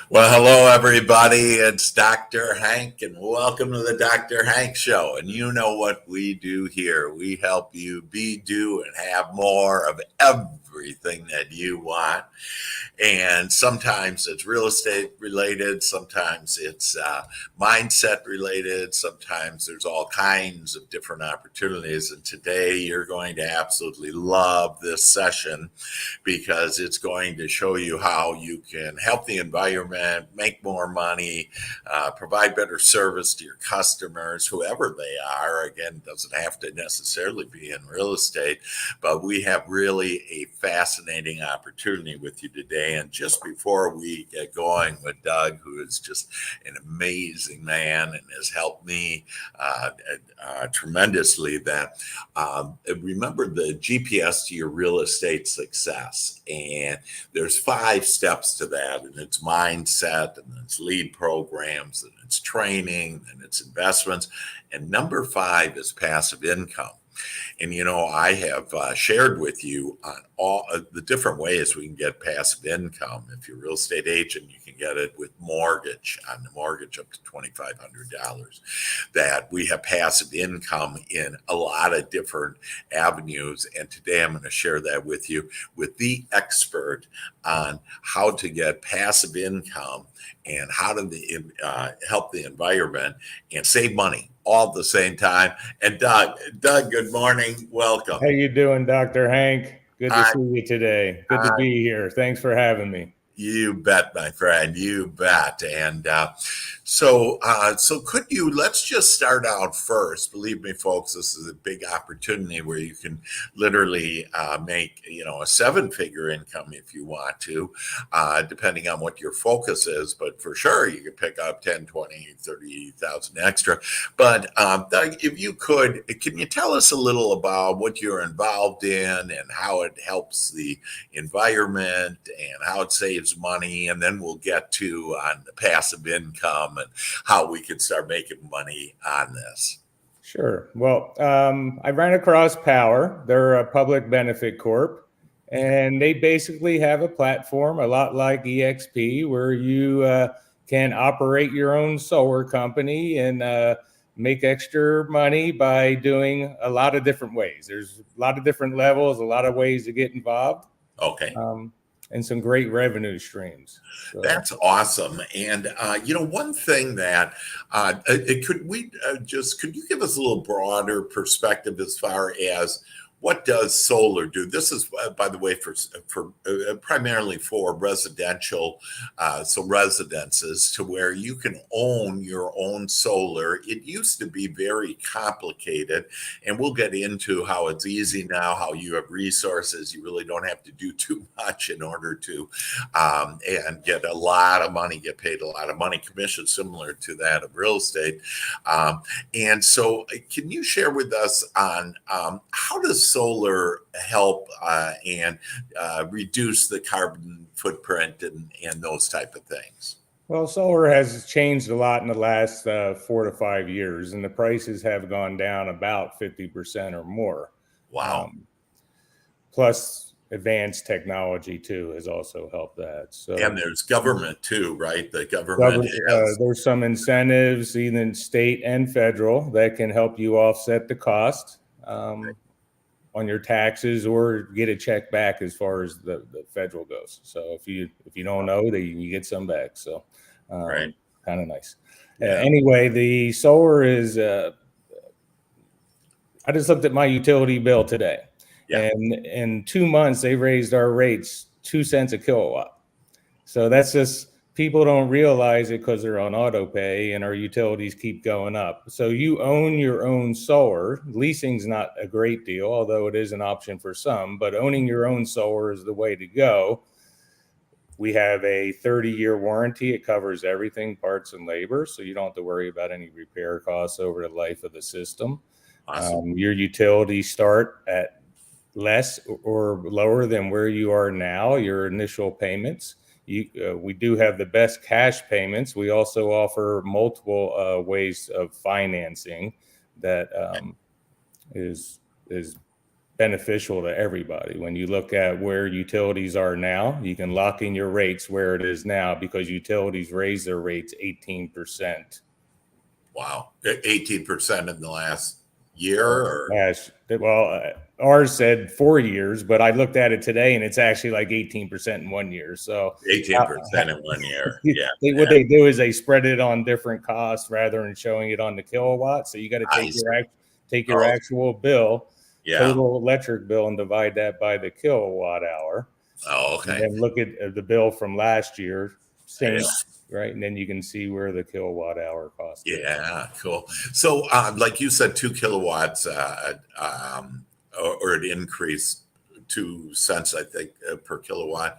Well, hello, everybody. It's Dr. Hank, and welcome to the Dr. Hank Show. And you know what we do here. We help you be, do, and have more of everything that you want. And sometimes it's real estate related, sometimes it's mindset related, sometimes there's all kinds of different opportunities. And today you're going to absolutely love this session because it's going to show you how you can help the environment, make more money, provide better service to your customers, whoever they are. Again, doesn't have to necessarily be in real estate, but we have really a fascinating opportunity with you today. And just before we get going with Doug, who is just an amazing man and has helped me tremendously, that remember the GPS to your real estate success. And there's 5 steps to that, and it's mindset, and it's lead programs, and it's training, and it's investments. And number 5 is passive income. And, you know, I have shared with you on all the different ways we can get passive income. If you're a real estate agent, you can get it with mortgage, on the mortgage up to $2,500. That we have passive income in a lot of different avenues. And today I'm going to share that with you with the expert on how to get passive income and how to help the environment and save money all at the same time. And Doug, good morning. Welcome. How you doing, Dr. Hank? Good to see you today. Good to be here. Thanks for having me. You bet, my friend. You bet. And so could you, let's just start out first. Believe me, folks, this is a big opportunity where you can literally make, a 7-figure income if you want to, depending on what your focus is. But for sure, you can pick up 10, 20, 30,000 extra. But Doug, if you could, can you tell us a little about what you're involved in and how it helps the environment and how it saves money, and then we'll get to on the passive income and how we can start making money on this. Sure. Well, I ran across Power. They're a public benefit corp, and they basically have a platform a lot like EXP where you can operate your own solar company and make extra money by doing a lot of different ways. There's a lot of different levels, a lot of ways to get involved. Okay. And some great revenue streams. So. That's awesome. And, one thing that could you give us a little broader perspective as far as what does solar do? This is, by the way, for primarily for residential, so residences, to where you can own your own solar. It used to be very complicated, and we'll get into how it's easy now, how you have resources. You really don't have to do too much in order to and get a lot of money, get paid a lot of money, commission similar to that of real estate. And so can you share with us on how does solar help and reduce the carbon footprint and those type of things? Well, solar has changed a lot in the last 4 to 5 years, and the prices have gone down about 50% or more. Wow. Plus advanced technology too has also helped that. So, and there's government too, right? The government has... there's some incentives, even state and federal, that can help you offset the cost on your taxes or get a check back as far as the federal goes. So if you don't know, you get some back. So right, kind of nice. Anyway, the solar is. I just looked at my utility bill today, and in 2 months they raised our rates 2 cents a kilowatt. So that's just, people don't realize it because they're on auto pay and our utilities keep going up. So you own your own solar. Leasing's not a great deal, although it is an option for some, but owning your own solar is the way to go. We have a 30-year warranty. It covers everything, parts and labor, so you don't have to worry about any repair costs over the life of the system. Awesome. Your utilities start at less or lower than where you are now, your initial payments. We do have the best cash payments. We also offer multiple ways of financing that is beneficial to everybody. When you look at where utilities are now, you can lock in your rates where it is now because utilities raise their rates 18%. Wow. 18% in the last year? Or? Ours said 4 years, but I looked at it today and it's actually like 18% in 1 year. So 18% in 1 year. Yeah. What they do is they spread it on different costs rather than showing it on the kilowatt. So you got to take your actual bill, total electric bill, and divide that by the kilowatt hour. Oh, okay. And then look at the bill from last year, same, right? And then you can see where the kilowatt hour cost is. Yeah, cool. So, like you said, 2 kilowatts, or it increased 2 cents, I think, per kilowatt,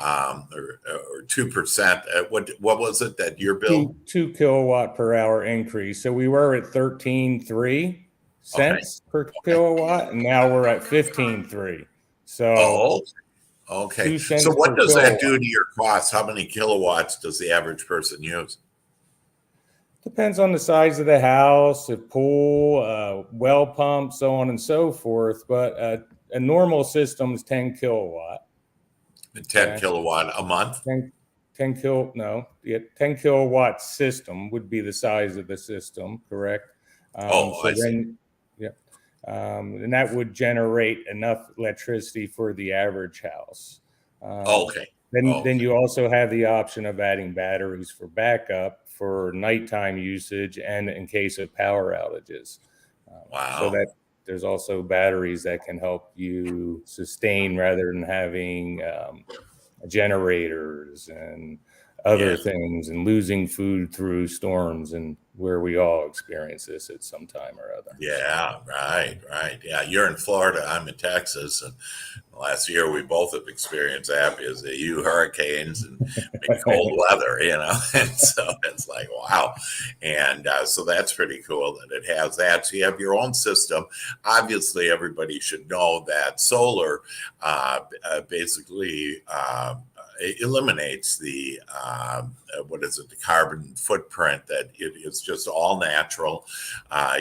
or 2%. What was it that your bill? 2 kilowatt per hour increase. So we were at 13.3 cents per kilowatt, and now we're at 15.3. So, okay. So what does that do to your costs? How many kilowatts does the average person use? Depends on the size of the house, the pool, well pump, so on and so forth. But a normal system is 10 kilowatt. 10 kilowatt a month? 10 kilowatt system would be the size of the system, correct? I see. And that would generate enough electricity for the average house. Then you also have the option of adding batteries for backup for nighttime usage and in case of power outages. So that there's also batteries that can help you sustain rather than having generators and other things and losing food through storms, and where we all experience this at some time or other. Yeah, right. Yeah, you're in Florida, I'm in Texas, and last year we both have experienced that because of hurricanes and cold weather, and so it's like, wow. And so that's pretty cool that it has that. So you have your own system. Obviously, everybody should know that solar basically eliminates the the carbon footprint, that it is just all natural.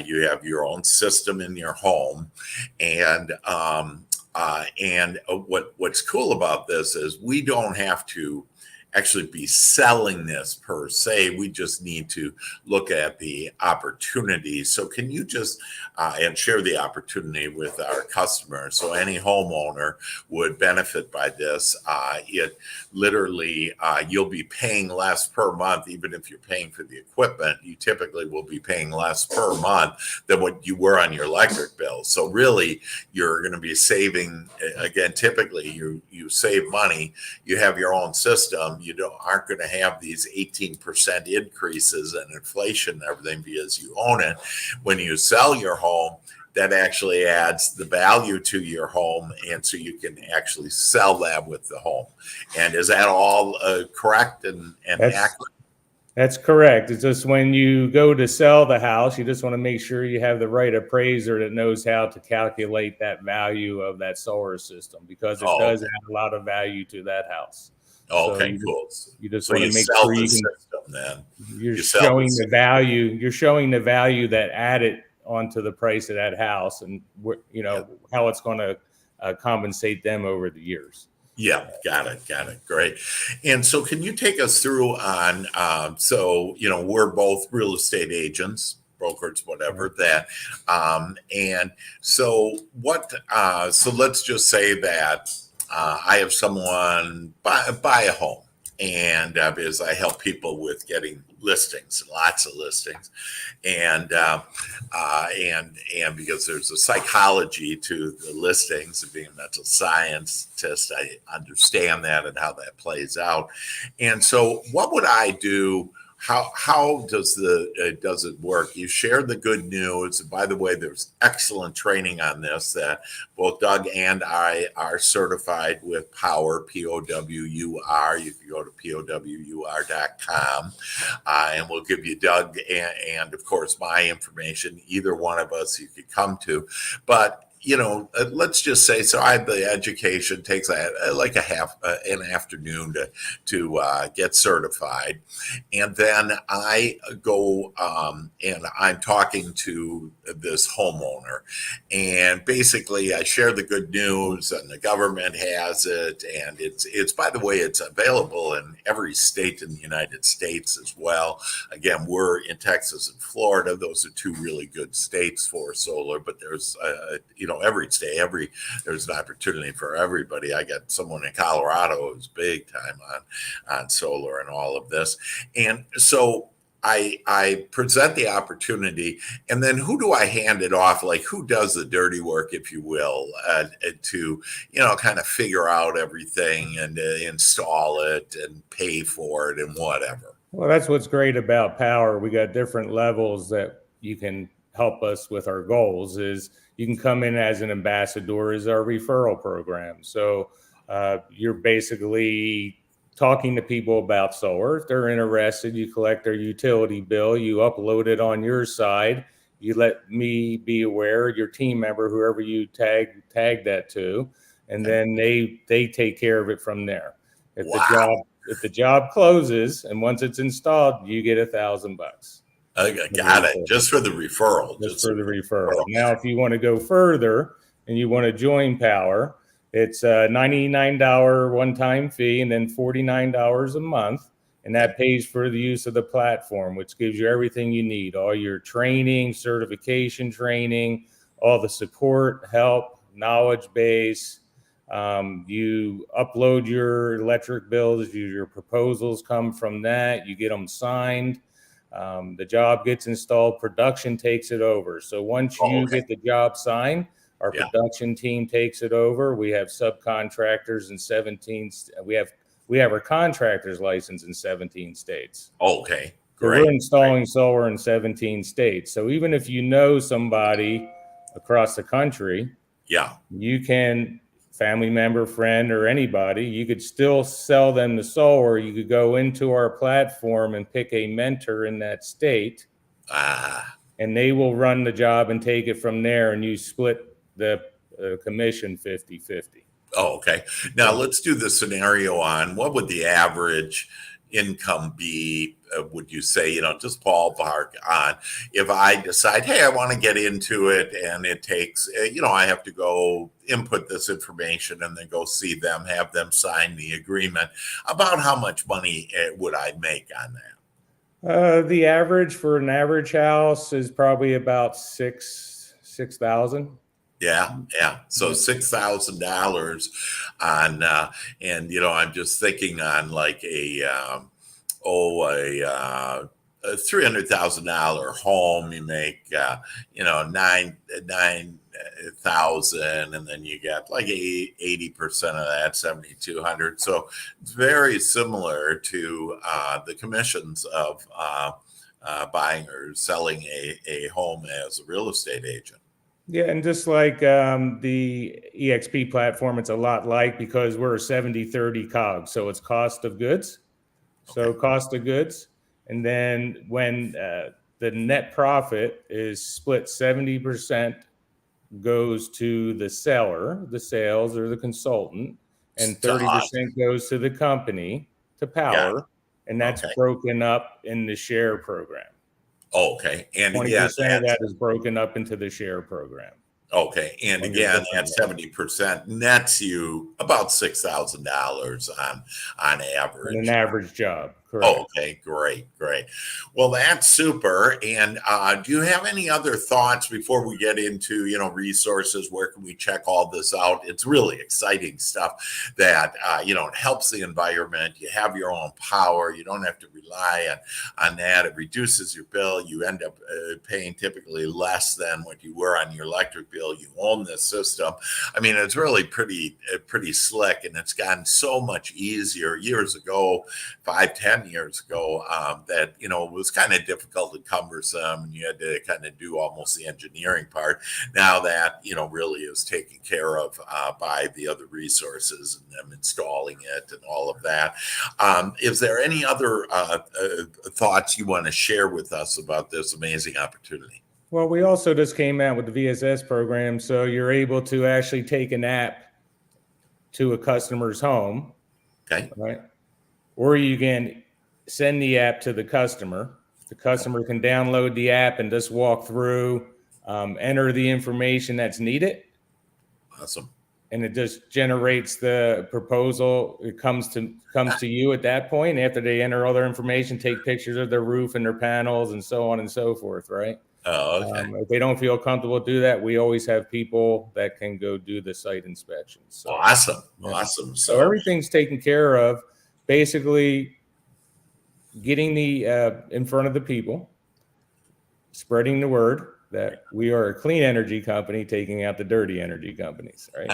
You have your own system in your home, and what's cool about this is we don't have to actually be selling this per se. We just need to look at the opportunity. So can you just and share the opportunity with our customers? So any homeowner would benefit by this. It literally, you'll be paying less per month. Even if you're paying for the equipment, you typically will be paying less per month than what you were on your electric bill. So really, you're going to be saving, again, typically you save money. You have your own system. You aren't going to have these 18% increases in inflation and everything because you own it. When you sell your home, that actually adds the value to your home, and so you can actually sell that with the home. And is that all correct and accurate? That's correct. It's just when you go to sell the house, you just want to make sure you have the right appraiser that knows how to calculate that value of that solar system, because it does add a lot of value to that house. Cool. You just want to make sure you can. Then you're showing the value. You're showing the value that added onto the price of that house, and how it's going to compensate them over the years. Yeah, got it. Great. And so can you take us through on, we're both real estate agents, brokers, whatever that. And so so let's just say that I have someone buy a home, and because I help people with getting listings, lots of listings, and because there's a psychology to the listings, and being a mental scientist, I understand that and how that plays out. And so, what would I do? How does it work? You share the good news. And by the way, there's excellent training on this that both Doug and I are certified with Power, POWUR. You can go to POWUR.com, and we'll give you Doug and of course my information. Either one of us you could come to. But let's just say, so the education takes like an afternoon to get certified. And then I go and I'm talking to this homeowner. And basically, I share the good news, and the government has it. And it's by the way, it's available in every state in the United States as well. Again, we're in Texas and Florida. Those are two really good states for solar, but there's, every state, there's an opportunity for everybody. I got someone in Colorado who's big time on solar and all of this. And so I present the opportunity, and then who do I hand it off? Like, who does the dirty work, if you will, to, kind of figure out everything and install it and pay for it and whatever. Well, that's what's great about Power. We got different levels that you can help us with our goals. Is you can come in as an ambassador, as our referral program. So you're basically talking to people about solar. If they're interested, you collect their utility bill, you upload it on your side, you let me be aware, your team member, whoever you tag that to, and then they take care of it from there. If the job closes and once it's installed, you get $1,000. Got it. Just for the referral. Just for the referral. Now, if you want to go further and you want to join Power, it's a $99 one-time fee and then $49 a month. And that pays for the use of the platform, which gives you everything you need, all your training, certification training, all the support, help, knowledge base. You upload your electric bills, your proposals come from that, you get them signed. The job gets installed, production takes it over. So once you get the job signed, our production team takes it over. We have subcontractors in 17. We have our contractors license in 17 states. Okay, great. So we're installing solar in 17 states. So even if you know somebody across the country, you can, family member, friend, or anybody, you could still sell them the solar. You could go into our platform and pick a mentor in that state, and they will run the job and take it from there, and you split the commission 50-50. Oh, okay. Now let's do the scenario on what would the average income be, would you say, just ballpark on if I decide, hey, I want to get into it, and it takes, I have to go input this information and then go see them, have them sign the agreement. About how much money would I make on that? The average for an average house is probably about $6,000. Yeah. So $6,000 on, and I'm just thinking on like a $300,000 home. You make $9,000, and then you get like 80% of that, 7,200. So it's very similar to the commissions of buying or selling a home as a real estate agent. Yeah, and just like the EXP platform, it's a lot like, because we're a 70-30 COGS, so it's cost of goods. So cost of goods, and then when the net profit is split, 70% goes to the seller, the sales or the consultant, and 30% goes to the company, to Power, and that's broken up in the share program. Okay. And 20% of that is broken up into the share program. Okay. And again, that 70% nets you about $6,000 on average. An average job. Correct. Okay, great. Well, that's super. And do you have any other thoughts before we get into, resources? Where can we check all this out? It's really exciting stuff that, it helps the environment. You have your own power. You don't have to rely on that. It reduces your bill. You end up paying typically less than what you were on your electric bill. You own this system. I mean, it's really pretty slick, and it's gotten so much easier. Years ago, 5-10 years ago, that it was kind of difficult and cumbersome, and you had to kind of do almost the engineering part. Now that really is taken care of by the other resources and them installing it and all of that. Is there any other thoughts you want to share with us about this amazing opportunity? Well, we also just came out with the VSS program, so you're able to actually take an app to a customer's home, Okay. right? Or you can send the app to the customer. The customer can download the app and just walk through, enter the information that's needed, Awesome. and it just generates the proposal. It comes to you at that point after they enter all their information, take pictures of their roof and their panels, and so on and so forth, right? Oh, okay. If they don't feel comfortable do that, we always have people that can go do the site inspections. So, Awesome. yeah. Awesome. So everything's taken care of. Basically, getting the in front of the people, spreading the word that we are a clean energy company, taking out the dirty energy companies, right?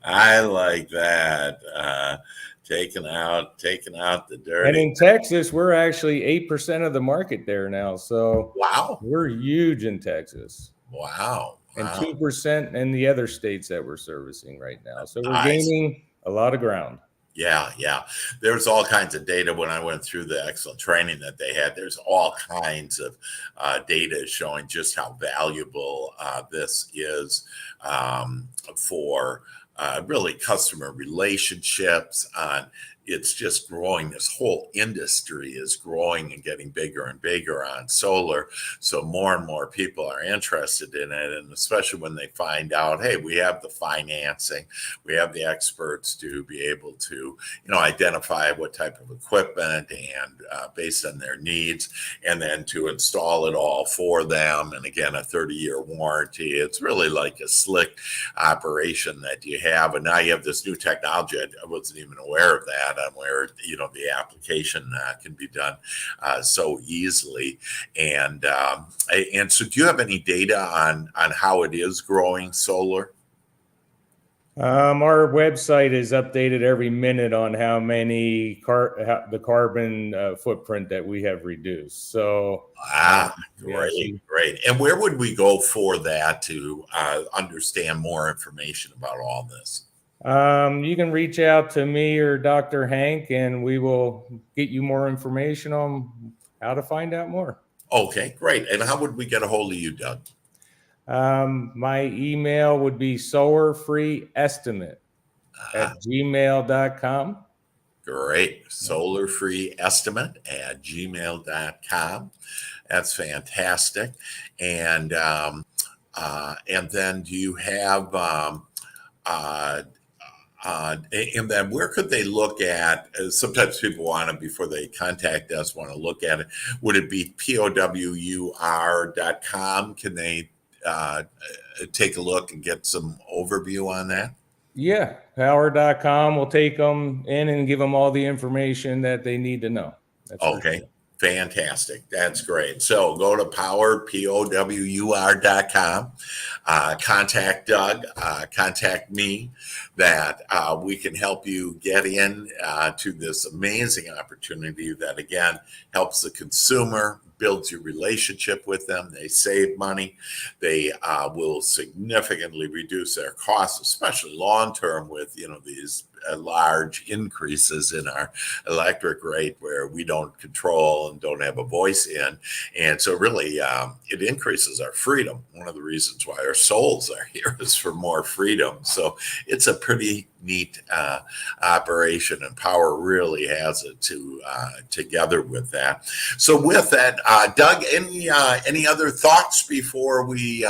I like that. Taking out the dirty. And in Texas, we're actually 8% of the market there now. So Wow. we're huge in Texas. Wow. And 2% in the other states that we're servicing right now. So we're Nice. gaining a lot of ground. Yeah, yeah. There's all kinds of data when I went through the excellent training that they had. There's all kinds of data showing just how valuable this is for really customer relationships. It's just growing. This whole industry is growing and getting bigger and bigger on solar. So more and more people are interested in it. And especially when they find out, hey, we have the financing, we have the experts to be able to, identify what type of equipment and based on their needs, and then to install it all for them. And again, a 30-year warranty. It's really like a slick operation that you have. And now you have this new technology. I wasn't even aware of that. On where the application can be done so easily, and so do you have any data on how it is growing solar? Our website is updated every minute on how many the carbon footprint that we have reduced. So great. And where would we go for that to understand more information about all this? You can reach out to me or Dr. Hank, and we will get you more information on how to find out more. Okay, great. And how would we get a hold of you, Doug? My email would be solarfreeestimate@gmail.com. Great. solarfreeestimate@gmail.com. That's fantastic. And then do you have and then where could they look at? Sometimes people want to, before they contact us, want to look at it. Would it be powur.com? Can they take a look and get some overview on that? Yeah, power.com will take them in and give them all the information that they need to know. That's okay. Fantastic. That's great. So go to powur.com, contact Doug, contact me, that we can help you get in to this amazing opportunity that, again, helps the consumer, builds your relationship with them. They save money. They will significantly reduce their costs, especially long-term with, these large increases in our electric rate where we don't control and don't have a voice in. And so really it increases our freedom. One of the reasons why our souls are here is for more freedom. So it's a pretty neat operation, and Power really has it together with that. So with that, Doug, any other thoughts before we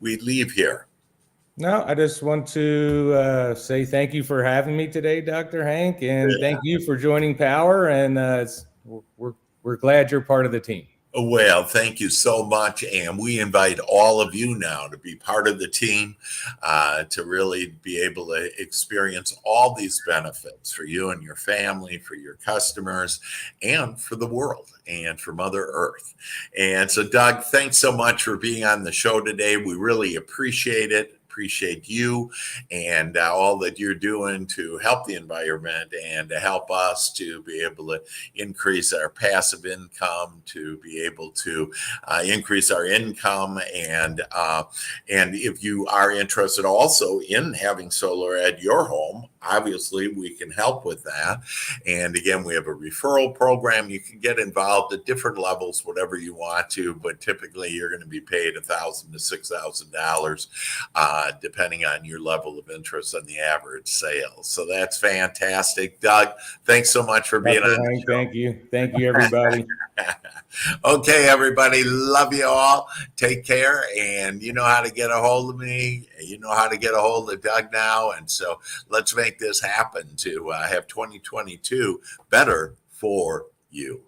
leave here? No, I just want to say thank you for having me today, Dr. Hank, and thank you for joining Power. And we're glad you're part of the team. Well, thank you so much. And we invite all of you now to be part of the team, to really be able to experience all these benefits for you and your family, for your customers, and for the world, and for Mother Earth. And so, Doug, thanks so much for being on the show today. We really appreciate it. Appreciate you and all that you're doing to help the environment and to help us to be able to increase our passive income, to be able to increase our income. And if you are interested also in having solar at your home, obviously we can help with that. And again, we have a referral program. You can get involved at different levels, whatever you want to, but typically you're going to be paid $1,000 to $6,000, depending on your level of interest on the average sales. So that's fantastic. Doug, thanks so much for being on. Hank, thank you. Thank you, everybody. Okay, everybody. Love you all. Take care. And you know how to get a hold of me. You know how to get a hold of Doug now. And so let's make this happen to have 2022 better for you.